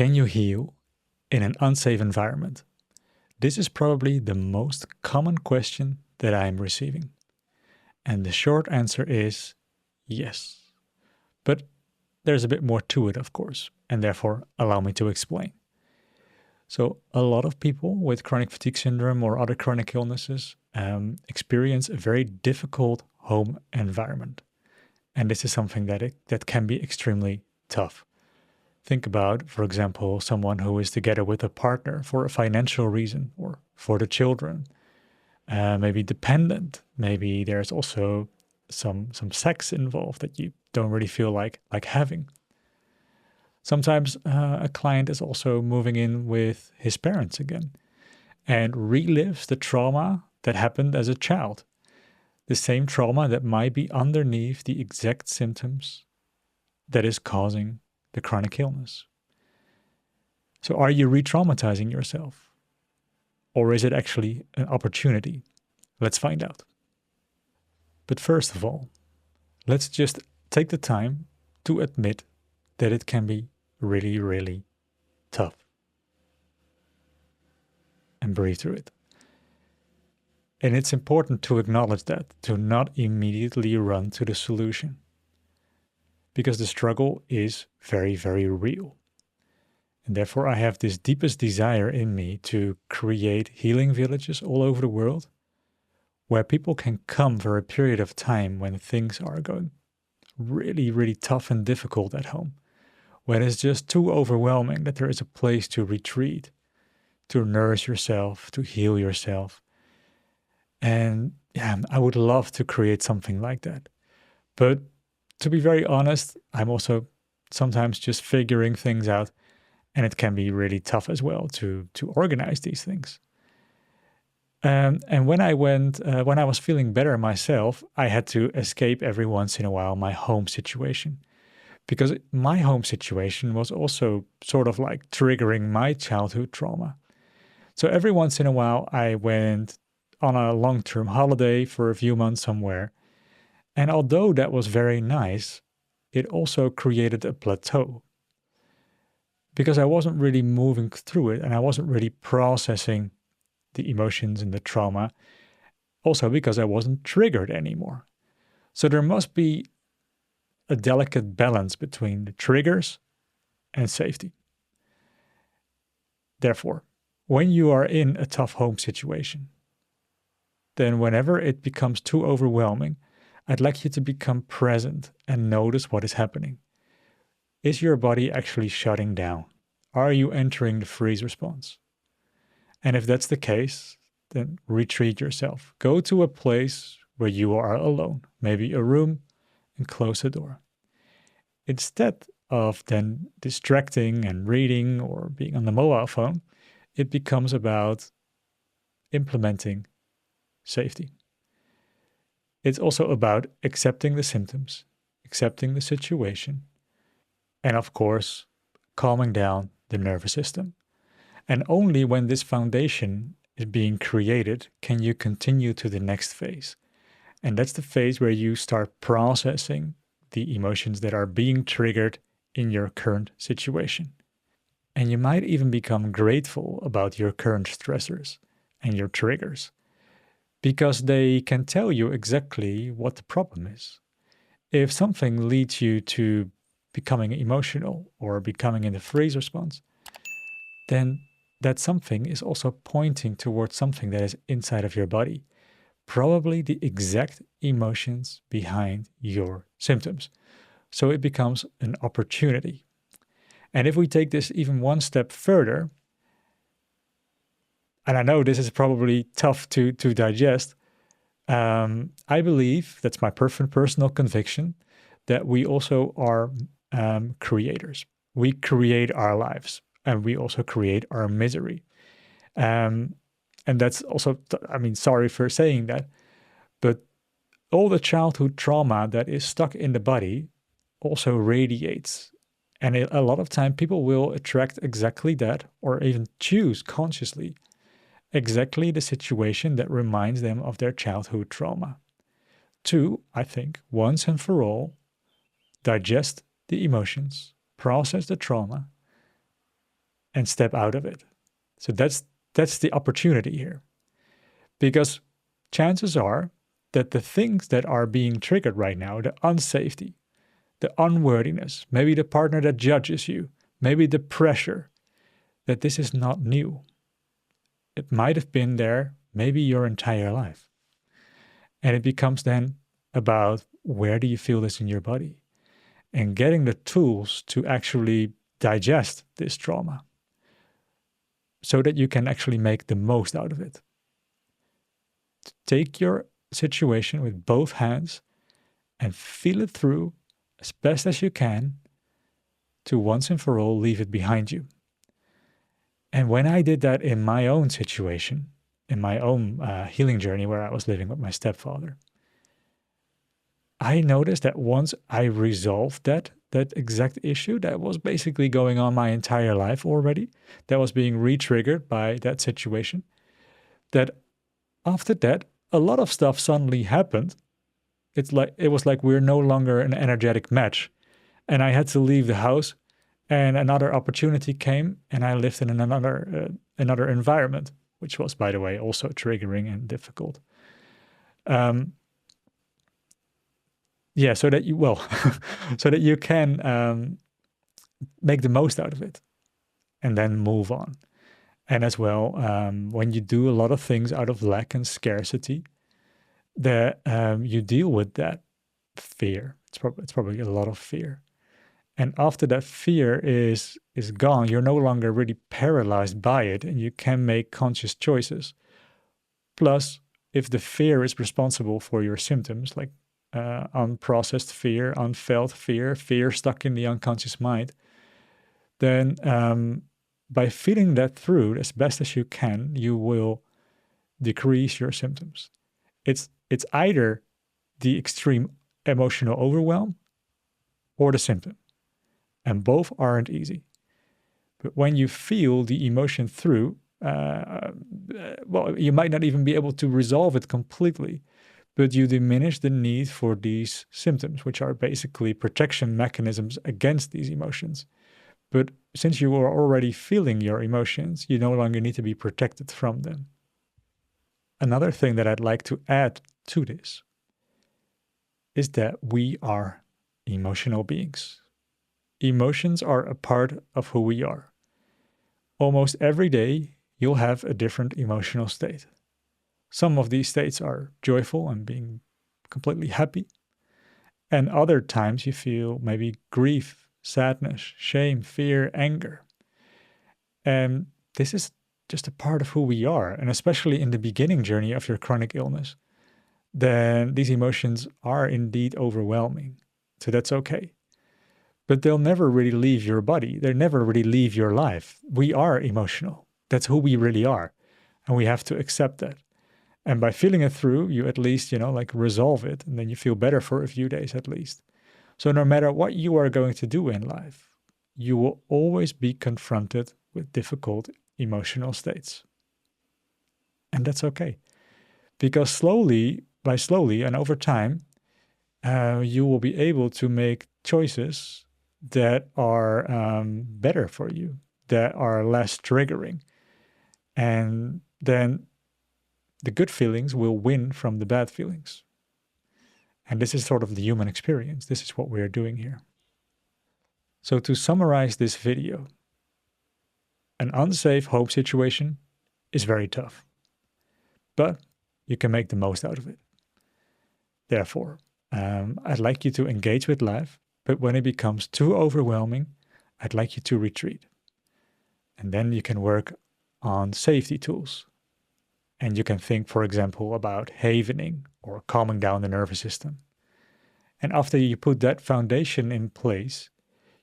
Can you heal in an unsafe environment? This is probably the most common question that I am receiving. And the short answer is yes. But there's a bit more to it, of course, and therefore allow me to explain. So a lot of people with chronic fatigue syndrome or other chronic illnesses experience a very difficult home environment. And this is something that can be extremely tough. Think about, for example, someone who is together with a partner for a financial reason or for the children, maybe dependent. Maybe there's also some sex involved that you don't really feel like having. Sometimes a client is also moving in with his parents again and relives the trauma that happened as a child. The same trauma that might be underneath the exact symptoms that is causing the chronic illness. So are you re-traumatizing yourself? Or is it actually an opportunity? Let's find out. But first of all, let's just take the time to admit that it can be really, really tough. And breathe through it. And it's important to acknowledge that, to not immediately run to the solution. Because the struggle is very, very real. And therefore I have this deepest desire in me to create healing villages all over the world where people can come for a period of time when things are going really, really tough and difficult at home. When it's just too overwhelming that there is a place to retreat, to nourish yourself, to heal yourself. And yeah, I would love to create something like that. But to be very honest, I'm also sometimes just figuring things out, and it can be really tough as well to organize these things. And when I was feeling better myself, I had to escape every once in a while my home situation. Because my home situation was also sort of like triggering my childhood trauma. So every once in a while, I went on a long-term holiday for a few months somewhere. And although that was very nice, it also created a plateau. Because I wasn't really moving through it and I wasn't really processing the emotions and the trauma. Also because I wasn't triggered anymore. So there must be a delicate balance between the triggers and safety. Therefore, when you are in a tough home situation, then whenever it becomes too overwhelming, I'd like you to become present and notice what is happening. Is your body actually shutting down? Are you entering the freeze response? And if that's the case, then retreat yourself. Go to a place where you are alone, maybe a room, and close the door. Instead of then distracting and reading or being on the mobile phone, it becomes about implementing safety. It's also about accepting the symptoms, accepting the situation, and of course, calming down the nervous system. And only when this foundation is being created can you continue to the next phase. And that's the phase where you start processing the emotions that are being triggered in your current situation. And you might even become grateful about your current stressors and your triggers, because they can tell you exactly what the problem is. If something leads you to becoming emotional or becoming in the freeze response, then that something is also pointing towards something that is inside of your body, probably the exact emotions behind your symptoms. So it becomes an opportunity. And if we take this even one step further, and I know this is probably tough to digest, I believe, that's my personal conviction, that we also are creators. We create our lives and we also create our misery. And that's also, sorry for saying that, but all the childhood trauma that is stuck in the body also radiates. And a lot of time people will attract exactly that, or even choose consciously exactly the situation that reminds them of their childhood trauma. To, I think, once and for all, digest the emotions, process the trauma, and step out of it. So that's the opportunity here. Because chances are that the things that are being triggered right now, the unsafety, the unworthiness, maybe the partner that judges you, maybe the pressure, that this is not new. It might have been there maybe your entire life. And it becomes then about where do you feel this in your body? And getting the tools to actually digest this trauma so that you can actually make the most out of it. Take your situation with both hands and feel it through as best as you can to once and for all leave it behind you. And when I did that in my own situation, in my own healing journey where I was living with my stepfather, I noticed that once I resolved that exact issue that was basically going on my entire life already, that was being re-triggered by that situation, that after that, a lot of stuff suddenly happened. It was like we're no longer an energetic match. And I had to leave the house, and another opportunity came, and I lived in another environment, which was, by the way, also triggering and difficult. So that you so that you can make the most out of it, and then move on. And as well, when you do a lot of things out of lack and scarcity, that you deal with that fear. It's probably a lot of fear. And after that fear is gone, you're no longer really paralyzed by it, and you can make conscious choices. Plus, if the fear is responsible for your symptoms, like unprocessed fear, unfelt fear, fear stuck in the unconscious mind, then by feeling that through as best as you can, you will decrease your symptoms. It's either the extreme emotional overwhelm or the symptom. And both aren't easy. But when you feel the emotion through, you might not even be able to resolve it completely, but you diminish the need for these symptoms, which are basically protection mechanisms against these emotions. But since you are already feeling your emotions, you no longer need to be protected from them. Another thing that I'd like to add to this is that we are emotional beings. Emotions are a part of who we are. Almost every day, you'll have a different emotional state. Some of these states are joyful and being completely happy. And other times you feel maybe grief, sadness, shame, fear, anger. And this is just a part of who we are. And especially in the beginning journey of your chronic illness, then these emotions are indeed overwhelming. So that's okay. But they'll never really leave your body. They'll never really leave your life. We are emotional. That's who we really are. And we have to accept that. And by feeling it through, you at least, resolve it. And then you feel better for a few days at least. So no matter what you are going to do in life, you will always be confronted with difficult emotional states. And that's okay. Because slowly and over time, you will be able to make choices that are better for you, that are less triggering. And then the good feelings will win from the bad feelings. And this is sort of the human experience. This is what we are doing here. So to summarize this video, an unsafe home situation is very tough, but you can make the most out of it. Therefore, I'd like you to engage with life, but when it becomes too overwhelming, I'd like you to retreat. And then you can work on safety tools. And you can think, for example, about havening or calming down the nervous system. And after you put that foundation in place,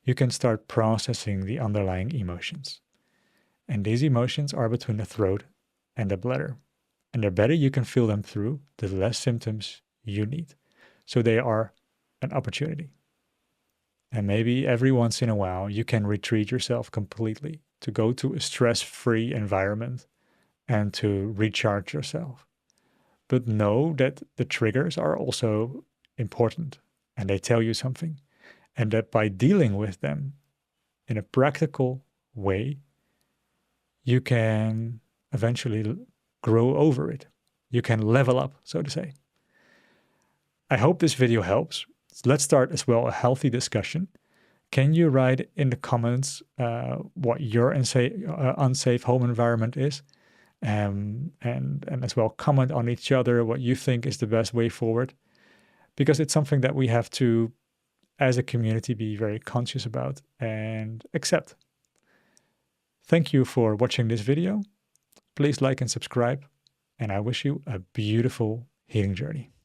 you can start processing the underlying emotions. And these emotions are between the throat and the bladder. And the better you can feel them through, the less symptoms you need. So they are an opportunity. And maybe every once in a while, you can retreat yourself completely to go to a stress-free environment and to recharge yourself. But know that the triggers are also important and they tell you something. And that by dealing with them in a practical way, you can eventually grow over it. You can level up, so to say. I hope this video helps. Let's start as well a healthy discussion. Can you write in the comments what your unsafe home environment is? And as well comment on each other what you think is the best way forward. Because it's something that we have to, as a community, be very conscious about and accept. Thank you for watching this video. Please like and subscribe. And I wish you a beautiful healing journey.